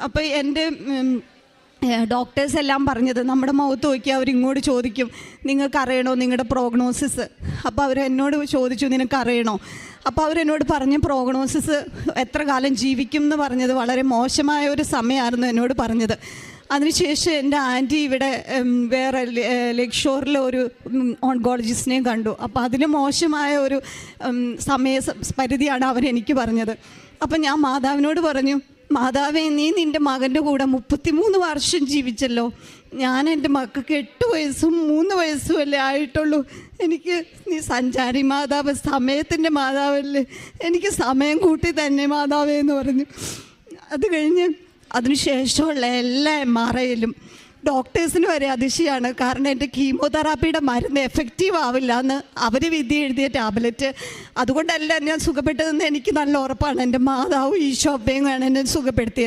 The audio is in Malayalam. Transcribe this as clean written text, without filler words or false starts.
അപ്പോൾ എൻ്റെ ഡോക്ടേഴ്സ് എല്ലാം പറഞ്ഞത്, നമ്മുടെ മുഖത്ത് നോക്കി അവരിങ്ങോട്ട് ചോദിക്കും, നിങ്ങൾക്കറിയണോ നിങ്ങളുടെ പ്രോഗ്നോസിസ്? അപ്പോൾ അവരെന്നോട് ചോദിച്ചു, നിനക്കറിയണോ? അപ്പോൾ അവരെന്നോട് പറഞ്ഞ പ്രോഗ്നോസിസ് എത്ര കാലം ജീവിക്കും എന്ന് പറഞ്ഞത് വളരെ മോശമായ ഒരു സമയമായിരുന്നു എന്നോട് പറഞ്ഞത്. അതിനുശേഷം എൻ്റെ ആൻറ്റി ഇവിടെ വേറെ ലേക്ക് ഷോറിൽ ഒരു ഓൺകോളജിസ്റ്റിനെയും കണ്ടു. അപ്പോൾ അതിന് മോശമായ ഒരു പരിധിയാണ് അവരെനിക്ക് പറഞ്ഞത്. അപ്പം ഞാൻ മാതാവിനോട് പറഞ്ഞു, മാതാവേ, നീ നിൻ്റെ മകൻ്റെ കൂടെ 33 വർഷം ജീവിച്ചല്ലോ. ഞാൻ എൻ്റെ മക്കൾക്ക് 8 വയസ്സും 3 വയസ്സും അല്ലേ ആയിട്ടുള്ളൂ. എനിക്ക് നീ സഞ്ചാരി മാതാവ്, സമയത്തിൻ്റെ മാതാവല്ലേ, എനിക്ക് സമയം കൂട്ടി തന്നെ മാതാവേ എന്ന് പറഞ്ഞു. അത് കഴിഞ്ഞ് അതിനുശേഷമുള്ള എല്ലാ MRIയിലും ഡോക്ടേഴ്സിന് വരെ അതിശയാണ്. കാരണം എൻ്റെ കീമോതെറാപ്പിയുടെ മരുന്ന് എഫക്റ്റീവ് ആവില്ല എന്ന് അവർ വിധി എഴുതിയ ടാബ്ലറ്റ്. അതുകൊണ്ടല്ല ഞാൻ സുഖപ്പെട്ടതെന്ന് എനിക്ക് നല്ല ഉറപ്പാണ്. എൻ്റെ മാതാവും ഈശോപ്പയും ആണ് എന്നെ സുഖപ്പെടുത്തിയത്.